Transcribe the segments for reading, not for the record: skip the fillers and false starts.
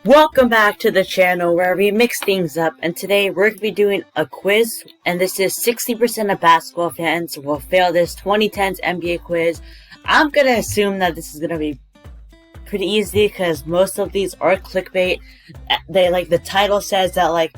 Welcome back to the channel where we mix things up, and today we're going to be doing a quiz, and this is 60% of basketball fans will fail this 2010s NBA quiz. I'm going to assume that this is going to be pretty easy because most of these are clickbait. The title says that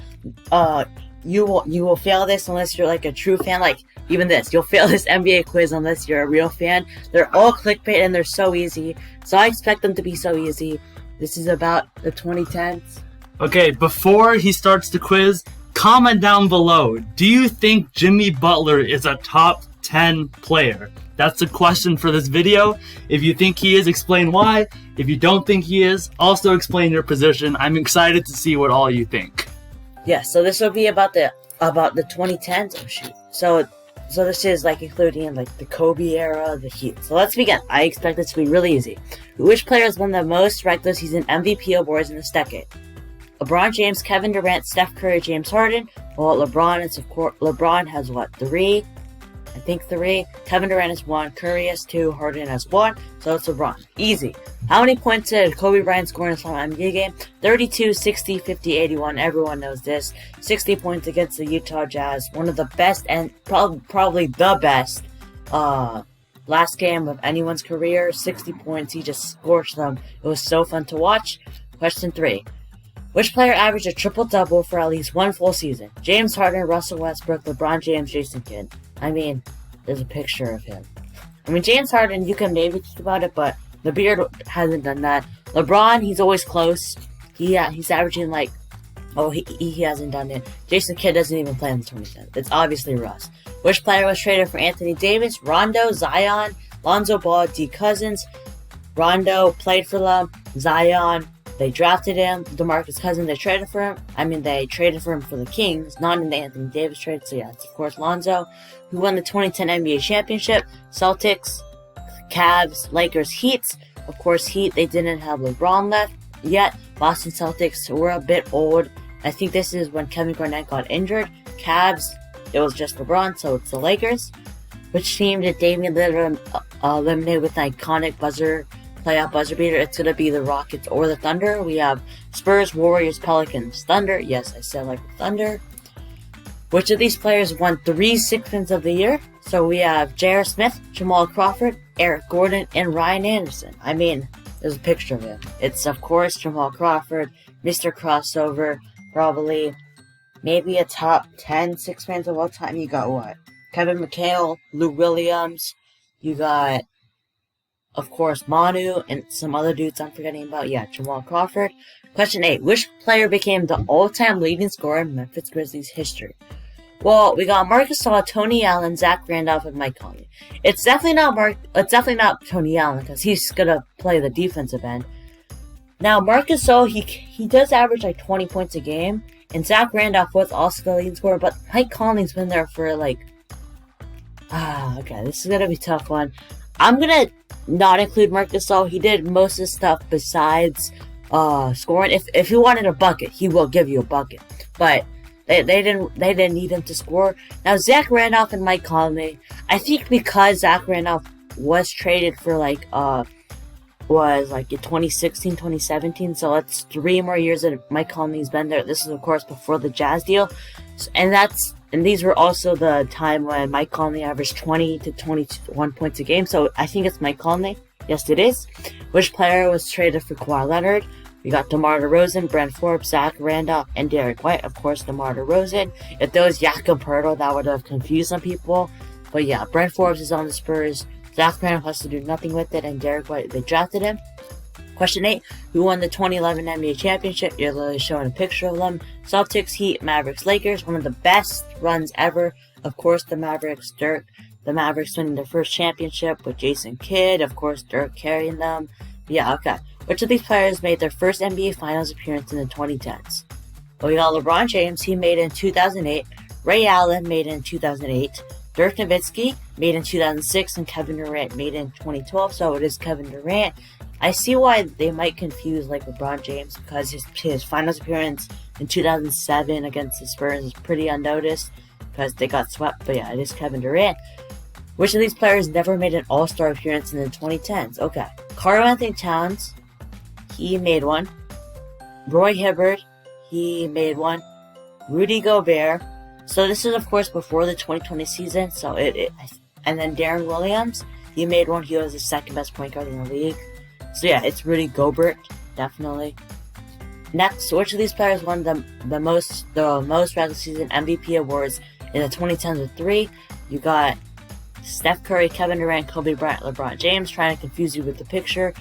you will fail this unless you're like a true fan. Like even this, you'll fail this NBA quiz unless you're a real fan. They're all clickbait and they're so easy, so I expect them to be so easy. This is about the 2010s. Okay, before he starts the quiz, comment down below. Do you think Jimmy Butler is a top 10 player? That's the question for this video. If you think he is, explain why. If you don't think he is, also explain your position. I'm excited to see what all you think. Yeah, so this will be about the 2010s. Oh shoot. So this is including the Kobe era, the Heat. So let's begin. I expect this to be really easy. Which player has won the most regular season MVP awards in this decade? LeBron James, Kevin Durant, Steph Curry, James Harden. Well, LeBron has what? 3? I think 3. Kevin Durant has 1. Curry has 2. Harden has 1. So it's LeBron. Easy. How many points did Kobe Bryant score in a final NBA game? 32, 60, 50, 81. Everyone knows this. 60 points against the Utah Jazz. One of the best and probably the best last game of anyone's career. 60 points. He just scorched them. It was so fun to watch. Question 3. Which player averaged a triple-double for at least one full season? James Harden, Russell Westbrook, LeBron James, Jason Kidd. I mean, there's a picture of him. I mean, James Harden, you can maybe think about it, but the beard hasn't done that. LeBron, he's always close. He's averaging he hasn't done it. Jason Kidd doesn't even play in the 2010s. It's obviously Russ. Which player was traded for Anthony Davis? Rondo, Zion, Lonzo Ball, D. Cousins. Rondo played for them. Zion, they drafted him. DeMarcus Cousins, they traded for him. I mean, they traded for him for the Kings, not in the Anthony Davis trade. So yeah, it's of course Lonzo. Who won the 2010 NBA championship? Celtics, Cavs, Lakers, Heat. Of course, Heat, they didn't have LeBron left yet. Boston Celtics were a bit old. I think this is when Kevin Garnett got injured. Cavs, it was just LeBron, so it's the Lakers. Which team did Damian Lillard eliminate with an iconic playoff buzzer beater? It's going to be the Rockets or the Thunder. We have Spurs, Warriors, Pelicans, Thunder. Yes, I said the Thunder. Which of these players won 3 Sixth of the Year? So we have J.R. Smith, Jamal Crawford, Eric Gordon, and Ryan Anderson. I mean, there's a picture of him. It's, of course, Jamal Crawford, Mr. Crossover, probably maybe a top 10 Sixth Man of all time. You got what? Kevin McHale, Lou Williams. You got, of course, Manu, and some other dudes I'm forgetting about. Yeah, Jamal Crawford. Question 8. Which player became the all-time leading scorer in Memphis Grizzlies history? Well, we got Marc Gasol, Tony Allen, Zach Randolph, and Mike Conley. It's definitely not Tony Allen because he's gonna play the defensive end. Now, Marc Gasol, he does average 20 points a game, and Zach Randolph was also the leading scorer, but Mike Conley's been there for okay, this is gonna be a tough one. I'm gonna not include Marc Gasol. He did most of the stuff besides scoring. If he wanted a bucket, he will give you a bucket, but they didn't need him to score. Now, Zach Randolph and Mike Conley, I think because Zach Randolph was traded for in 2016, 2017, so that's 3 more years that Mike Conley's been there. This is, of course, before the Jazz deal, and these were also the time when Mike Conley averaged 20 to 21 points a game, so I think it's Mike Conley. Yes, it is. Which player was traded for Kawhi Leonard? We got DeMar DeRozan, Brent Forbes, Zach Randolph, and Derek White. Of course, DeMar DeRozan. If there was Jakob Poeltl, that would have confused some people. But yeah, Brent Forbes is on the Spurs. Zach Randolph has to do nothing with it, and Derek White, they drafted him. Question 8. Who won the 2011 NBA championship? You're literally showing a picture of them. Celtics, Heat, Mavericks, Lakers. One of the best runs ever. Of course, the Mavericks, Dirk. The Mavericks winning their first championship with Jason Kidd. Of course, Dirk carrying them. Yeah, okay. Which of these players made their first NBA Finals appearance in the 2010s? Well, we got LeBron James. He made it in 2008. Ray Allen made it in 2008. Dirk Nowitzki made it in 2006. And Kevin Durant made it in 2012. So it is Kevin Durant. I see why they might confuse LeBron James because his Finals appearance in 2007 against the Spurs is pretty unnoticed because they got swept. But yeah, it is Kevin Durant. Which of these players never made an All-Star appearance in the 2010s? Okay. Karl-Anthony Towns, he made one. Roy Hibbert, he made one. Rudy Gobert. So this is of course before the 2020 season. So and then Darren Williams, he made one. He was the second best point guard in the league. So yeah, it's Rudy Gobert, definitely. Next, which of these players won the most regular season MVP awards in the 2010s with 3? You got Steph Curry, Kevin Durant, Kobe Bryant, LeBron James. Trying to confuse you with the picture.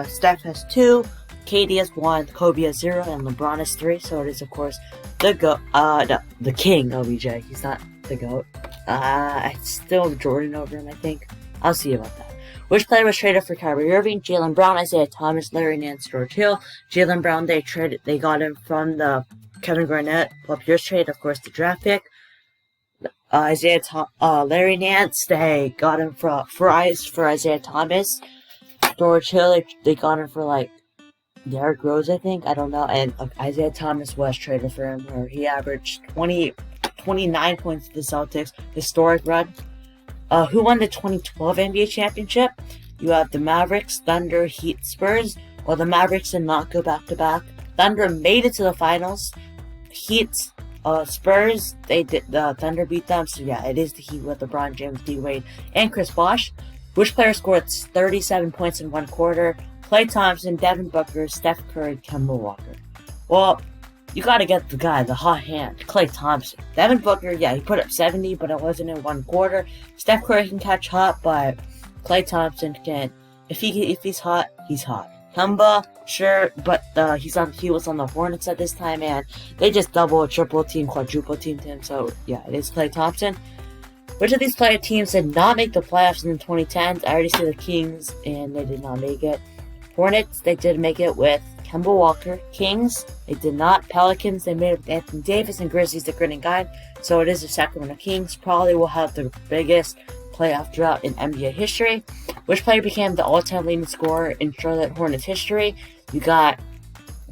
Steph has 2, KD has 1, Kobe has 0, and LeBron has 3. So it is of course the king OBJ. He's not the GOAT. I still have Jordan over him, I think. I'll see about that. Which player was traded for Kyrie Irving? Jaylen Brown, Isaiah Thomas, Larry Nance, George Hill. Jaylen Brown, they got him from the Kevin Garnett Paul Pierce trade, of course, the draft pick. Larry Nance, they got him for Isaiah Thomas. George Hill, they got him for like Derrick Rose, I think. I don't know. And Isaiah Thomas was traded for him, where he averaged 29 points to the Celtics. Historic run. Who won the 2012 NBA championship? You have the Mavericks, Thunder, Heat, Spurs. Well, the Mavericks did not go back-to-back. Thunder made it to the finals. Heat, Spurs, the Thunder beat them. So yeah, it is the Heat with LeBron James, D Wade, and Chris Bosh. Which player scored 37 points in one quarter? Klay Thompson, Devin Booker, Steph Curry, Kemba Walker. Well, you gotta get the guy, the hot hand, Klay Thompson. Devin Booker, yeah, he put up 70, but it wasn't in one quarter. Steph Curry can catch hot, but Klay Thompson can. If he's hot, he's hot. Kemba, sure, but he was on the Hornets at this time, and they just double, triple team, quadruple teamed him. So yeah, it is Klay Thompson. Which of these player teams did not make the playoffs in the 2010s? I already see the Kings, and they did not make it. Hornets, they did make it with Kemba Walker. Kings, they did not. Pelicans, they made it with Anthony Davis, and Grizzlies, the grit and guide. So it is the Sacramento Kings. Probably will have the biggest playoff drought in NBA history. Which player became the all-time leading scorer in Charlotte Hornets history? You got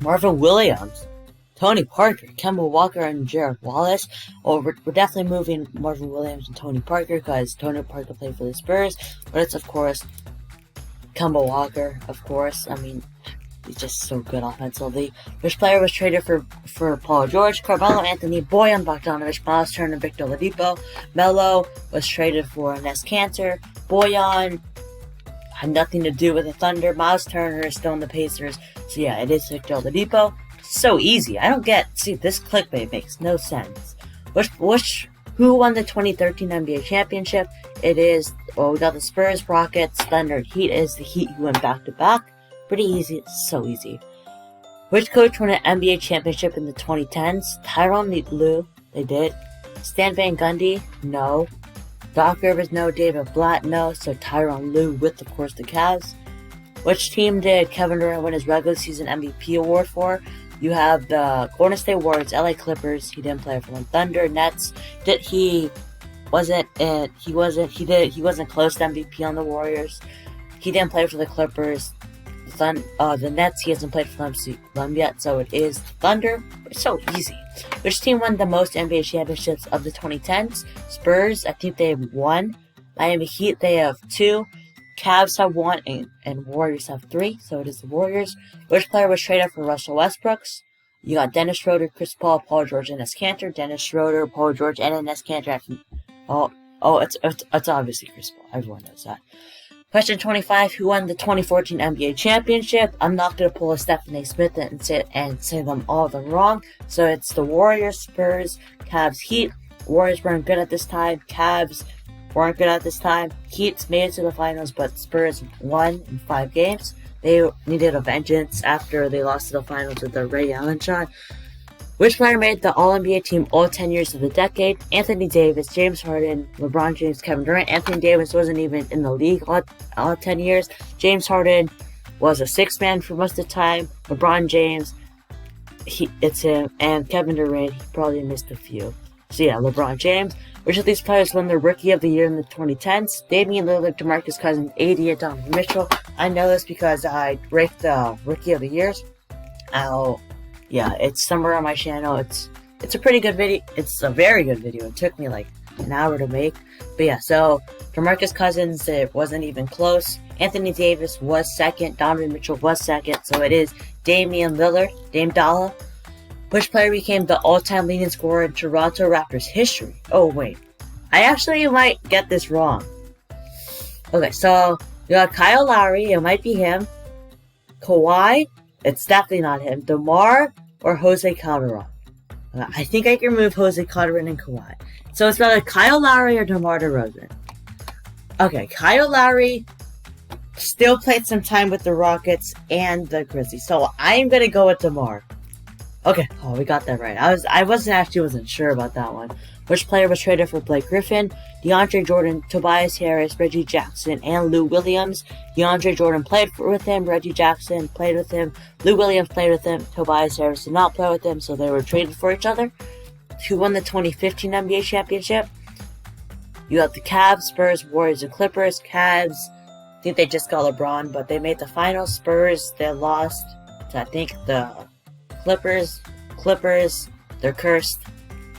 Marvin Williams, Tony Parker, Kemba Walker, and Jared Wallace. Oh, we're definitely moving Marvin Williams and Tony Parker because Tony Parker played for the Spurs. But it's, of course, Kemba Walker, of course. I mean, he's just so good offensively. Which player was traded for Paul George? Carmelo Anthony, Bojan Bogdanovic, Miles Turner, Victor Oladipo. Melo was traded for Enes Kanter. Bojan had nothing to do with the Thunder. Miles Turner is still in the Pacers. So yeah, it is Victor Oladipo. So easy. I don't get. See, this clickbait makes no sense. Who won the 2013 NBA championship? It is. Well, we got the Spurs, Rockets, Thunder, Heat. It is the Heat who went back to back. Pretty easy. It's so easy. Which coach won an NBA championship in the 2010s? Tyronn Lue. They did. Stan Van Gundy? No. Doc Rivers? No. David Blatt? No. So Tyronn Lue with, of course, the Cavs. Which team did Kevin Durant win his regular season MVP award for? You have the Golden State Warriors, LA Clippers. He didn't play for them. Thunder, Nets. He wasn't close to MVP on the Warriors. He didn't play for the Clippers. The Nets, he hasn't played for them yet, so it is Thunder. It's so easy. Which team won the most NBA championships of the 2010s? Spurs, I think they have 1. Miami Heat, they have 2. Cavs have 1, and Warriors have 3, so it is the Warriors. Which player was traded for Russell Westbrook? You got Dennis Schroeder, Chris Paul, Paul George, and Enes Kanter. Dennis Schroeder, Paul George, and Enes Kanter. It's obviously Chris Paul. Everyone knows that. Question 25, who won the 2014 NBA championship? I'm not going to pull a Stephen A. Smith and say them all wrong. So it's the Warriors, Spurs, Cavs, Heat. Warriors weren't good at this time. Cavs weren't good at this time. Heat made it to the finals, but Spurs won in 5 games. They needed a vengeance after they lost to the finals with the Ray Allen shot. Which player made the All-NBA team all 10 years of the decade? Anthony Davis, James Harden, LeBron James, Kevin Durant. Anthony Davis wasn't even in the league all 10 years. James Harden was a 6-man for most of the time. LeBron James, it's him. And Kevin Durant, he probably missed a few. So yeah, LeBron James. Which of these players won the Rookie of the Year in the 2010s? Damian Lillard, DeMarcus Cousins, AD, and Donovan Mitchell. I know this because I ranked the Rookie of the Years. Yeah, it's somewhere on my channel. It's a pretty good video. It's a very good video. It took me like an hour to make. But yeah, so DeMarcus Cousins, it wasn't even close. Anthony Davis was second. Donovan Mitchell was second. So it is Damian Lillard, Dame Dollar. Which player became the all-time leading scorer in Toronto Raptors history? Oh, wait. I actually might get this wrong. Okay, so you got Kyle Lowry. It might be him. Kawhi. It's definitely not him. DeMar or Jose Calderon. I think I can remove Jose Calderon and Kawhi. So it's either Kyle Lowry or DeMar DeRozan. Okay, Kyle Lowry still played some time with the Rockets and the Grizzlies. So I'm going to go with DeMar. Okay, oh, we got that right. I wasn't sure about that one. Which player was traded for Blake Griffin? DeAndre Jordan, Tobias Harris, Reggie Jackson, and Lou Williams. DeAndre Jordan played with him. Reggie Jackson played with him. Lou Williams played with him. Tobias Harris did not play with him, so they were traded for each other. Who won the 2015 NBA championship? You have the Cavs, Spurs, Warriors, and Clippers. Cavs, I think they just got LeBron, but they made the finals. Spurs, they lost to, I think, the Clippers, they're cursed.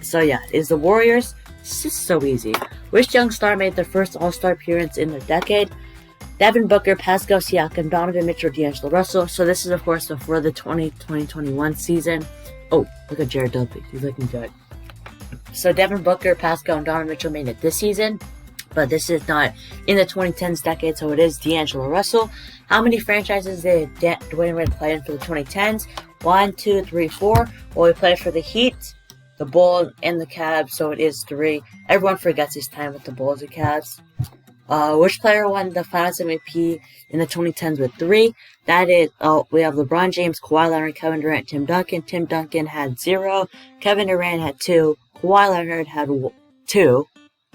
So yeah, is the Warriors. It's just so easy. Which young star made their first All-Star appearance in a decade? Devin Booker, Pascal Siakam, Donovan Mitchell, D'Angelo Russell. So this is, of course, for the 2020-21 season. Oh, look at Jared Dudley. He's looking good. So Devin Booker, Pascal, and Donovan Mitchell made it this season. But this is not in the 2010s decade, so it is D'Angelo Russell. How many franchises did Dwayne Wade play in for the 2010s? 1, 2, 3, 4. Well, he played for the Heat, the Bulls, and the Cavs, so it is 3. Everyone forgets his time with the Bulls and Cavs. Which player won the Finals MVP in the 2010s with 3? That is, we have LeBron James, Kawhi Leonard, Kevin Durant, Tim Duncan. Tim Duncan had 0. Kevin Durant had 2. Kawhi Leonard had 2.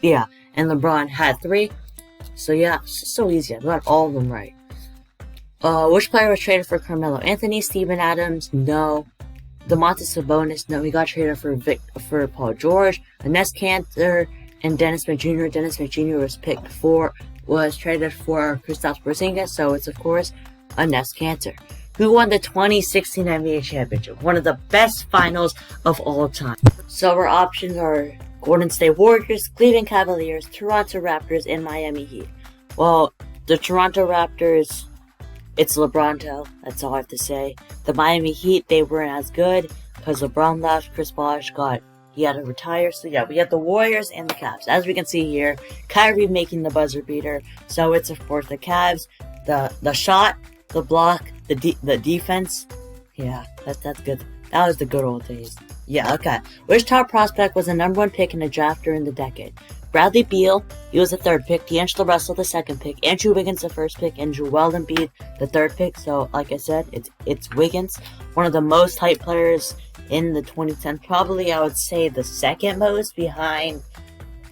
Yeah, and LeBron had 3. So yeah, it's so easy. I got all of them right. Which player was traded for Carmelo Anthony? Steven Adams? No. Domantas Sabonis? No, he got traded for Paul George. Enes Kanter and Dennis Smith Jr. Dennis Smith Jr. was traded for Kristaps Porzingis, so it's of course Enes Kanter. Who won the 2016 NBA championship? One of the best finals of all time. So our options are Golden State Warriors, Cleveland Cavaliers, Toronto Raptors, and Miami Heat. Well, the Toronto Raptors, it's LeBronto. That's all I have to say. The Miami Heat, they weren't as good because LeBron left. Chris Bosh he had to retire. So yeah, we have the Warriors and the Cavs. As we can see here, Kyrie making the buzzer beater. So it's of course the Cavs, the shot, the block, the defense. Yeah, that's good. That was the good old days. Yeah, okay. Which top prospect was the #1 pick in the draft during the decade? Bradley Beal, he was the 3rd pick. D'Angelo Russell, the 2nd pick. Andrew Wiggins, the 1st pick. And Joel Embiid, the 3rd pick. So, like I said, it's Wiggins. One of the most hyped players in the 2010s. Probably, I would say, the 2nd most behind...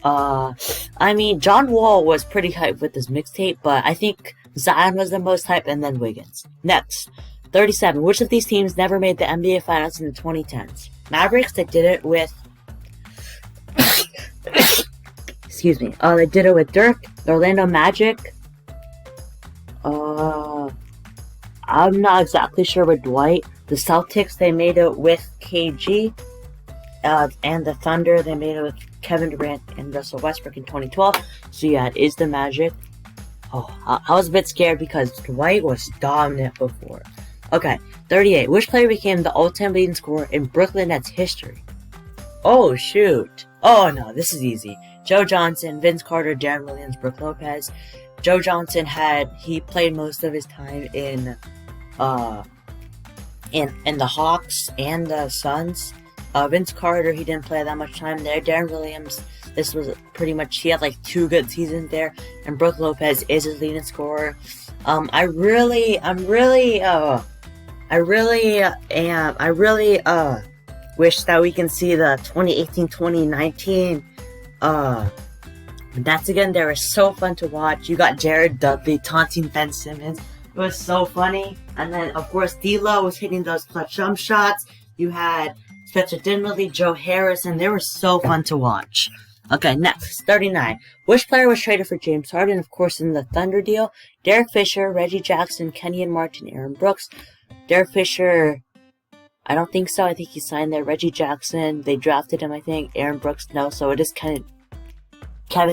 John Wall was pretty hyped with his mixtape. But I think Zion was the most hyped, and then Wiggins. Next, 37. Which of these teams never made the NBA Finals in the 2010s? Mavericks, they did it with... Excuse me. They did it with Dirk. The Orlando Magic. I'm not exactly sure with Dwight. The Celtics, they made it with KG. And the Thunder, they made it with Kevin Durant and Russell Westbrook in 2012. So yeah, it is the Magic. Oh, I was a bit scared because Dwight was dominant before. Okay, 38. Which player became the all-time leading scorer in Brooklyn Nets history? Oh, shoot. Oh, no, this is easy. Joe Johnson, Vince Carter, Darren Williams, Brook Lopez. Joe Johnson he played most of his time in the Hawks and the Suns. Vince Carter, he didn't play that much time there. Darren Williams, this was pretty much, he had like 2 good seasons there. And Brook Lopez is his leading scorer. I really wish that we can see the 2018-2019 Nets again. They were so fun to watch. You got Jared Dudley taunting Ben Simmons. It was so funny. And then, of course, D'Lo was hitting those clutch jump shots. You had Spencer Dinwiddie, Joe Harris, and they were so fun to watch. Okay, next, 39. Which player was traded for James Harden? Of course, in the Thunder deal. Derek Fisher, Reggie Jackson, Kenyon Martin, Aaron Brooks. Derek Fisher, I don't think so. I think he signed there. Reggie Jackson, they drafted him, I think. Aaron Brooks, no. So it is Kevin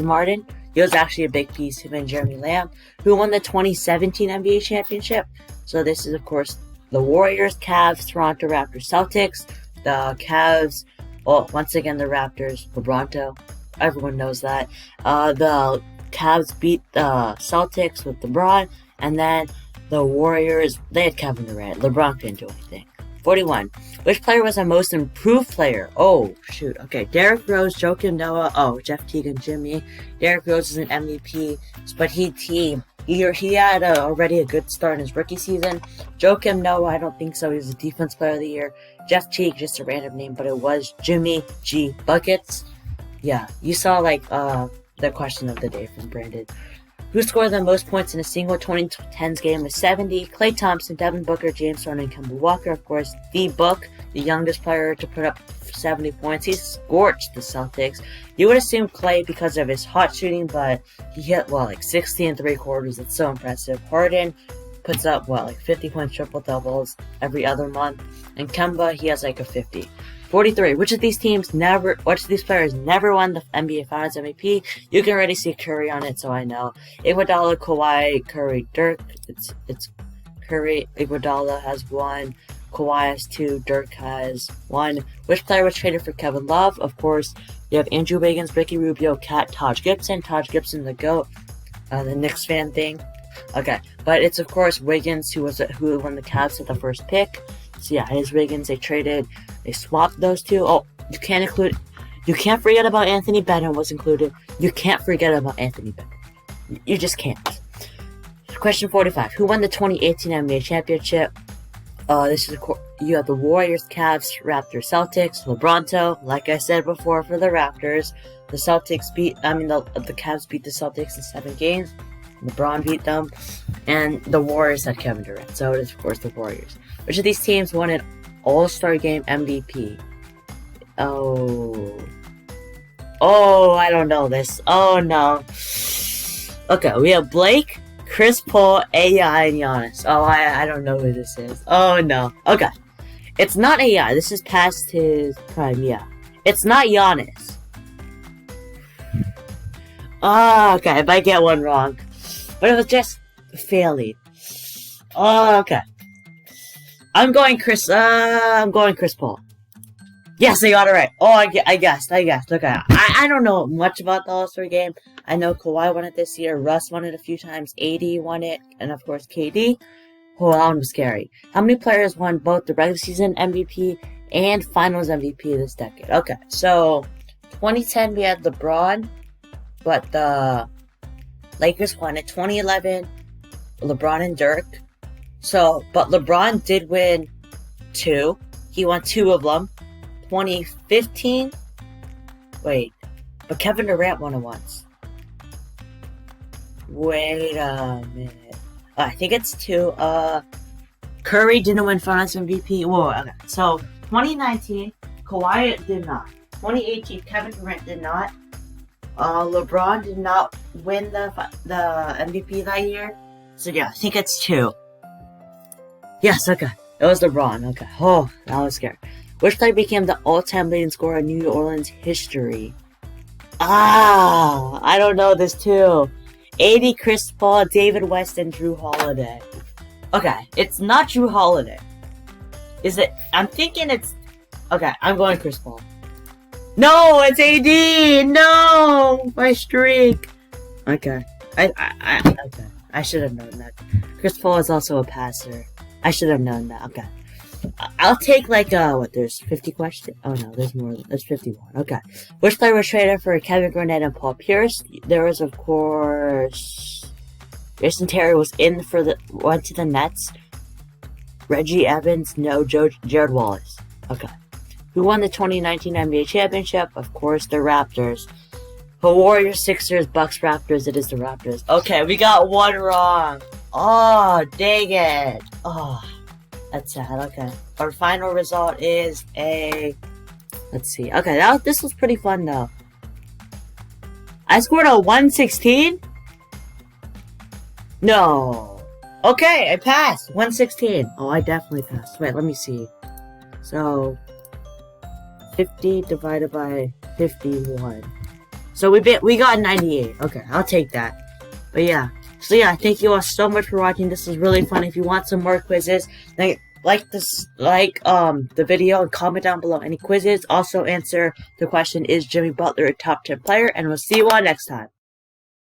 Martin. He was actually a big piece, him and Jeremy Lamb, who won the 2017 NBA championship. So this is, of course, the Warriors, Cavs, Toronto Raptors, Celtics. The Cavs, well, once again, the Raptors, LeBronto. Everyone knows that. The Cavs beat the Celtics with LeBron, and then the Warriors, they had Kevin Durant. LeBron couldn't do anything. 41. Which player was the most improved player? Oh, shoot. Okay, Derrick Rose, Joakim Noah. Oh, Jeff Teague and Jimmy. Derrick Rose is an MVP, but he had already a good start in his rookie season. Joakim Noah, I don't think so. He was a defense player of the year. Jeff Teague, just a random name, but it was Jimmy G. Buckets. Yeah, you saw, the question of the day from Brandon. Who scored the most points in a single 2010s game with 70? Klay Thompson, Devin Booker, James Harden, and Kemba Walker. Of course, the youngest player to put up 70 points. He scorched the Celtics. You would assume Klay because of his hot shooting, but he hit, 60 and 3/4. That's so impressive. Harden puts up, 50 points, triple doubles every other month. And Kemba, he has a 50. 43. Which of these players never won the NBA Finals MVP? You can already see Curry on it, so I know. Iguodala, Kawhi, Curry, Dirk. It's Curry. Iguodala has 1. Kawhi has 2. Dirk has 1. Which player was traded for Kevin Love? Of course, you have Andrew Wiggins, Ricky Rubio, Cat, Taj Gibson. Taj Gibson, the GOAT. The Knicks fan thing. Okay, but it's of course Wiggins who won the Cavs at the first pick. So yeah, it is Wiggins. They swapped those two. Oh, you can't forget about Anthony Bennett was included. You can't forget about Anthony Bennett. You just can't. Question 45. Who won the 2018 NBA championship? You have the Warriors, Cavs, Raptors, Celtics, LeBronto. Like I said before, for the Raptors, the Cavs beat the Celtics in 7 games. LeBron beat them, and the Warriors had Kevin Durant. So it is, of course, the Warriors. Which of these teams won an All-Star Game MVP? Oh, I don't know this. Oh, no. Okay, we have Blake, Chris Paul, AI, and Giannis. Oh, I don't know who this is. Oh, no. Okay. It's not AI. This is past his prime, yeah. It's not Giannis. Oh, okay. I might get one wrong. But it was just failing. Oh, okay. I'm going Chris Paul. Yes, I got it right. Oh, I guessed. Okay. I don't know much about the All-Star Game. I know Kawhi won it this year. Russ won it a few times. AD won it. And of course, KD. Oh, that one was scary. How many players won both the regular season MVP and Finals MVP this decade? Okay, so 2010 we had LeBron, but the Lakers won it. 2011, LeBron and Dirk. But LeBron did win 2. He won 2 of them. 2015, but Kevin Durant won it once. Wait a minute. I think it's 2. Curry didn't win Finals MVP. Whoa, okay. So, 2019, Kawhi did not. 2018, Kevin Durant did not. LeBron did not win the MVP that year. So yeah, I think it's 2. Yes, okay. It was LeBron, okay. Oh, that was scary. Which player became the all-time leading scorer in New Orleans history? I don't know this too. AD, Chris Paul, David West, and Drew Holiday. Okay, it's not Drew Holiday. Is it? I'm thinking it's... Okay, I'm going Chris Paul. No, it's AD! No! My streak! Okay. Okay. I should have known that. Chris Paul is also a passer. I should have known that. Okay. I'll take there's 50 questions? Oh no, there's more. There's 51. Okay. Which player was traded for Kevin Garnett and Paul Pierce? There was, of course, Jason Terry went to the Nets. Reggie Evans, no. Jared Wallace. Okay. Who won the 2019 NBA championship? Of course, the Raptors. The Warriors, Sixers, Bucks, Raptors. It is the Raptors. Okay, we got one wrong. Oh, dang it. Oh. That's sad, okay. Our final result is let's see. Okay, this was pretty fun though. I scored a 116? No. Okay, I passed. 116. Oh, I definitely passed. Wait, let me see. So, 50 divided by 51. So we got 98. Okay, I'll take that. But yeah. So yeah, thank you all so much for watching. This was really fun. If you want some more quizzes, then like the video and comment down below any quizzes. Also answer the question, is Jimmy Butler a top 10 player? And we'll see you all next time.